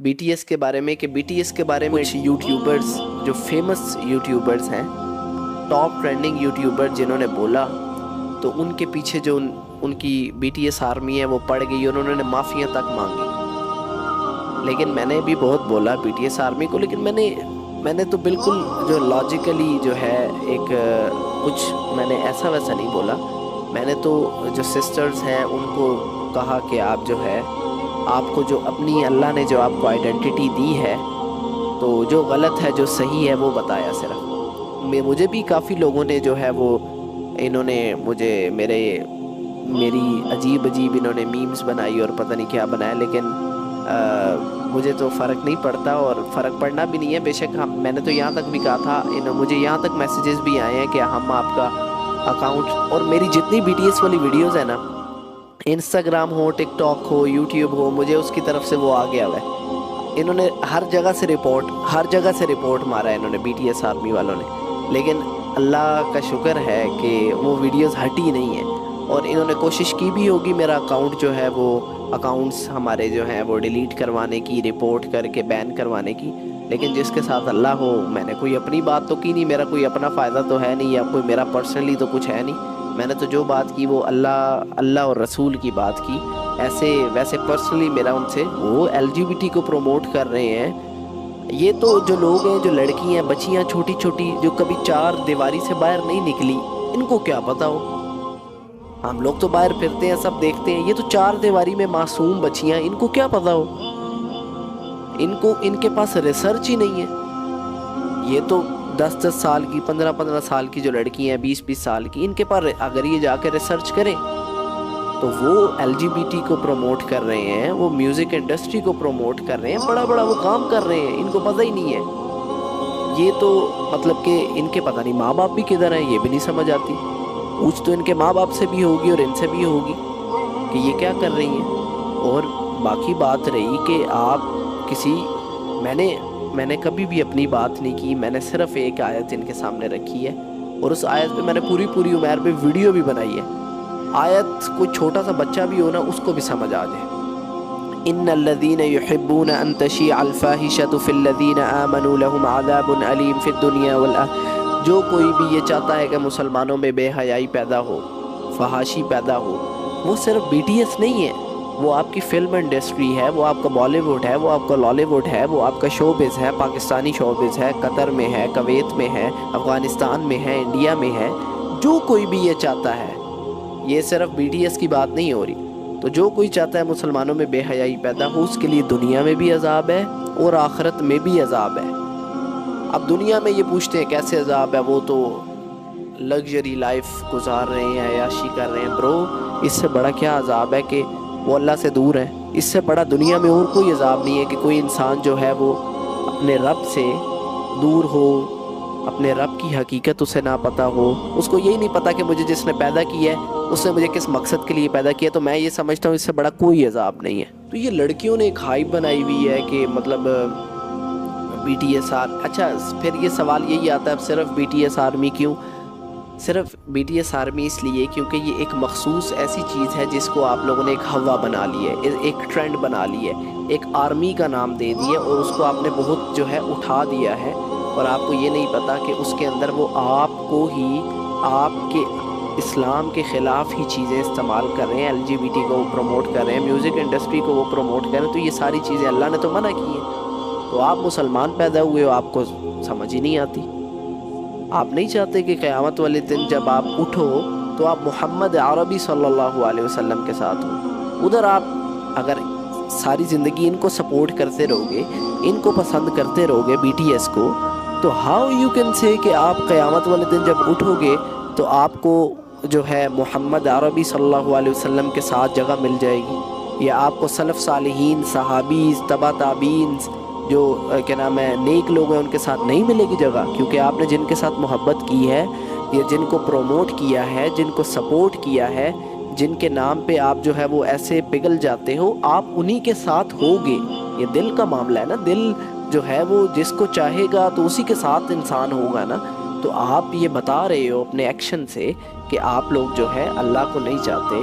B T S کے بارے میں کہ بی ٹی ایس کے بارے میں کچھ یوٹیوبرز جو فیمس یوٹیوبرز ہیں، ٹاپ ٹرینڈنگ یوٹیوبر جنہوں نے بولا، تو ان کے پیچھے جو ان کی بی ٹی ایس آرمی ہے وہ پڑ گئی اور انہوں نے معافیاں تک مانگی. لیکن میں نے بھی بہت بولا بی ٹی ایس آرمی کو، لیکن میں نے تو بالکل جو لاجیکلی جو ہے ایک کچھ میں نے ایسا ویسا نہیں بولا. میں نے تو جو سسٹرز ہیں ان کو کہا کہ آپ جو ہے آپ کو جو اپنی اللہ نے جو آپ کو آئیڈینٹی دی ہے، تو جو غلط ہے جو صحیح ہے وہ بتایا. صرف مجھے بھی کافی لوگوں نے جو ہے وہ انہوں نے مجھے میری عجیب انہوں نے میمز بنائی اور پتہ نہیں کیا بنایا، لیکن مجھے تو فرق نہیں پڑتا اور فرق پڑنا بھی نہیں ہے. بے شک میں نے تو یہاں تک بھی کہا تھا، مجھے یہاں تک میسیجز بھی آئے ہیں کہ ہم آپ کا اکاؤنٹ اور میری جتنی بی ٹی ایس والی ویڈیوز ہیں نا، انسٹاگرام ہو، ٹک ٹاک ہو، یوٹیوب ہو، مجھے اس کی طرف سے وہ آ گیا ہوا ہے. انہوں نے ہر جگہ سے رپورٹ مارا ہے انہوں نے، بی ٹی ایس آرمی والوں نے. لیکن اللہ کا شکر ہے کہ وہ ویڈیوز ہٹی نہیں ہیں، اور انہوں نے کوشش کی بھی ہوگی میرا اکاؤنٹ جو ہے وہ اکاؤنٹس ہمارے جو ہیں وہ ڈیلیٹ کروانے کی، رپورٹ کر کے بین کروانے کی. لیکن جس کے ساتھ اللہ ہو، میں نے کوئی اپنی بات تو کی نہیں، میرا کوئی اپنا فائدہ تو ہے نہیں، یا کوئی میرا پرسنلی تو کچھ ہے نہیں. میں نے تو جو بات کی وہ اللہ اور رسول کی بات کی. ویسے پرسنلی میرا ان سے وہ ایل جی بی ٹی کو پروموٹ کر رہے ہیں. یہ تو جو لوگ ہیں، جو لڑکی ہیں، بچیاں چھوٹی چھوٹی جو کبھی چار دیواری سے باہر نہیں نکلی، ان کو کیا پتا ہو. ہم لوگ تو باہر پھرتے ہیں، سب دیکھتے ہیں. یہ تو چار دیواری میں معصوم بچیاں، ان کو کیا پتا ہو. ان کے پاس ریسرچ ہی نہیں ہے. یہ تو 10 سال کی، 15 سال کی جو لڑکی ہیں، 20 سال کی، ان کے پاس اگر یہ جا کے ریسرچ کریں تو وہ ایل جی بی ٹی کو پروموٹ کر رہے ہیں، وہ میوزک انڈسٹری کو پروموٹ کر رہے ہیں، بڑا وہ کام کر رہے ہیں. ان کو پتہ ہی نہیں ہے. یہ تو مطلب کہ ان کے پتہ نہیں ماں باپ بھی کدھر ہیں، یہ بھی نہیں سمجھ آتی. پوچھ تو ان کے ماں باپ سے بھی ہوگی اور ان سے بھی ہوگی کہ یہ کیا کر رہی ہیں. اور باقی بات رہی کہ آپ میں نے کبھی بھی اپنی بات نہیں کی. میں نے صرف ایک آیت ان کے سامنے رکھی ہے، اور اس آیت پہ میں نے پوری عمر پہ ویڈیو بھی بنائی ہے. آیت کوئی چھوٹا سا بچہ بھی ہو نا، اس کو بھی سمجھ آ جائے. ان الذين يحبون ان تشيع الفاحشة في الذين آمنوا لهم عذاب أليم في الدنيا والآخرة. جو کوئی بھی یہ چاہتا ہے کہ مسلمانوں میں بے حیائی پیدا ہو، فحاشی پیدا ہو، وہ صرف بی ٹی ایس نہیں ہے، وہ آپ کی فلم انڈسٹری ہے، وہ آپ کا بالی ووڈ ہے، وہ آپ کا لالی ووڈ ہے، وہ آپ کا شوبز ہے، پاکستانی شوبز ہے، قطر میں ہے، کویت میں ہے، افغانستان میں ہے، انڈیا میں ہے. جو کوئی بھی یہ چاہتا ہے، یہ صرف بی ٹی ایس کی بات نہیں ہو رہی. تو جو کوئی چاہتا ہے مسلمانوں میں بے حیائی پیدا ہو، اس کے لیے دنیا میں بھی عذاب ہے اور آخرت میں بھی عذاب ہے. اب دنیا میں یہ پوچھتے ہیں کیسے عذاب ہے، وہ تو لگژری لائف گزار رہے ہیں، عیاشی کر رہے ہیں. برو، اس سے بڑا کیا عذاب ہے کہ وہ اللہ سے دور ہے. اس سے بڑا دنیا میں اور کوئی عذاب نہیں ہے کہ کوئی انسان جو ہے وہ اپنے رب سے دور ہو، اپنے رب کی حقیقت اسے نہ پتہ ہو. اس کو یہی نہیں پتا کہ مجھے جس نے پیدا کیا ہے اس نے مجھے کس مقصد کے لیے پیدا کیا. تو میں یہ سمجھتا ہوں اس سے بڑا کوئی عذاب نہیں ہے. تو یہ لڑکیوں نے ایک ہائپ بنائی ہوئی ہے کہ مطلب بی ٹی ایس اچھا، پھر یہ سوال یہی آتا ہے اب صرف بی ٹی ایس آرمی کیوں؟ صرف بی ٹی ایس آرمی اس لیے کیونکہ یہ ایک مخصوص ایسی چیز ہے جس کو آپ لوگوں نے ایک ہوا بنا لی ہے، ایک ٹرینڈ بنا لی ہے، ایک آرمی کا نام دے دیا اور اس کو آپ نے بہت جو ہے اٹھا دیا ہے. اور آپ کو یہ نہیں پتا کہ اس کے اندر وہ آپ کو ہی، آپ کے اسلام کے خلاف ہی چیزیں استعمال کر رہے ہیں. ایل جی بی ٹی کو وہ پروموٹ کر رہے ہیں، میوزک انڈسٹری کو وہ پروموٹ کر رہے ہیں. تو یہ ساری چیزیں اللہ نے تو منع کی ہیں. تو آپ مسلمان پیدا ہوئے ہو، آپ کو سمجھ ہی نہیں آتی. آپ نہیں چاہتے کہ قیامت والے دن جب آپ اٹھو تو آپ محمد عربی صلی اللہ علیہ وسلم کے ساتھ ہو. ادھر آپ اگر ساری زندگی ان کو سپورٹ کرتے رہو گے، ان کو پسند کرتے رہو گے، بی ٹی ایس کو، تو ہاؤ یو کین سے کہ آپ قیامت والے دن جب اٹھو گے تو آپ کو جو ہے محمد عربی صلی اللہ علیہ وسلم کے ساتھ جگہ مل جائے گی، یا آپ کو سلف صالحین، صحابی، تبع تابعین، جو کیا نام ہے نیک لوگ ہیں، ان کے ساتھ نہیں ملے گی جگہ. کیونکہ آپ نے جن کے ساتھ محبت کی ہے، یا جن کو پروموٹ کیا ہے، جن کو سپورٹ کیا ہے، جن کے نام پہ آپ جو ہے وہ ایسے پگھل جاتے ہو، آپ انہی کے ساتھ ہوگے. یہ دل کا معاملہ ہے نا، دل جو ہے وہ جس کو چاہے گا تو اسی کے ساتھ انسان ہوگا نا. تو آپ یہ بتا رہے ہو اپنے ایکشن سے کہ آپ لوگ جو ہے اللہ کو نہیں چاہتے.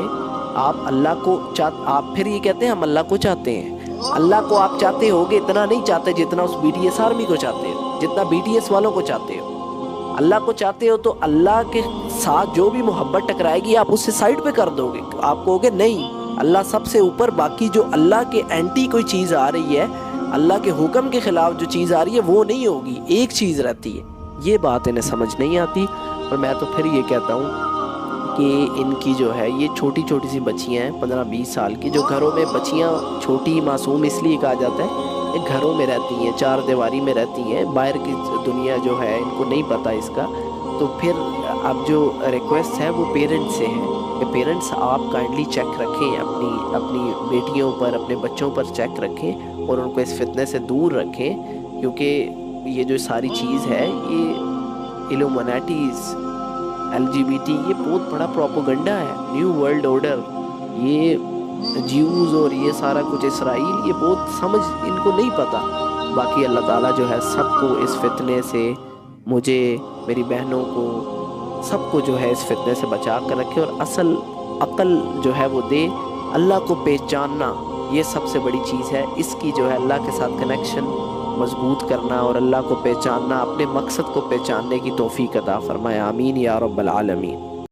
آپ اللہ کو آپ پھر یہ کہتے ہیں ہم اللہ کو چاہتے ہیں. اللہ کو آپ چاہتے ہوگے اتنا نہیں چاہتے جتنا اس BTS آرمی کو چاہتے ہو، جتنا BTS والوں کو چاہتے ہو۔ اللہ کو چاہتے ہو تو اللہ کے ساتھ جو بھی محبت ٹکرائے گی آپ اس سے سائڈ پہ کر دو گے، آپ کہو گے نہیں اللہ سب سے اوپر، باقی جو اللہ کے اینٹی کوئی چیز آ رہی ہے، اللہ کے حکم کے خلاف جو چیز آ رہی ہے وہ نہیں ہوگی، ایک چیز رہتی ہے۔ یہ بات انہیں سمجھ نہیں آتی۔ اور میں تو پھر یہ کہتا ہوں کہ ان کی جو ہے یہ چھوٹی چھوٹی سی بچیاں ہیں 15-20 سال کی، جو گھروں میں بچیاں چھوٹی معصوم اس لیے کہا جاتا ہے یہ گھروں میں رہتی ہیں، چار دیواری میں رہتی ہیں، باہر کی دنیا جو ہے ان کو نہیں پتہ اس کا۔ تو پھر اب جو ریکویسٹ ہے وہ پیرنٹس سے ہے کہ پیرنٹس آپ کائنڈلی چیک رکھیں، اپنی بیٹیوں پر، اپنے بچوں پر چیک رکھیں اور ان کو اس فتنے سے دور رکھیں، کیونکہ یہ جو ساری چیز ہے یہ الومناٹیز LGBT یہ بہت بڑا پروپیگنڈا ہے، نیو ورلڈ آرڈر، یہ جیوز اور یہ سارا کچھ اسرائیل، یہ بہت سمجھ ان کو نہیں پتہ۔ باقی اللہ تعالیٰ جو ہے سب کو اس فتنے سے، مجھے، میری بہنوں کو، سب کو جو ہے اس فتنے سے بچا کر رکھے اور اصل عقل جو ہے وہ دے۔ اللہ کو پہچاننا یہ سب سے بڑی چیز ہے، اس کی جو ہے اللہ کے ساتھ کنیکشن مضبوط کرنا اور اللہ کو پہچاننا، اپنے مقصد کو پہچاننے کی توفیق عطا فرمائے، آمین یا رب العالمین۔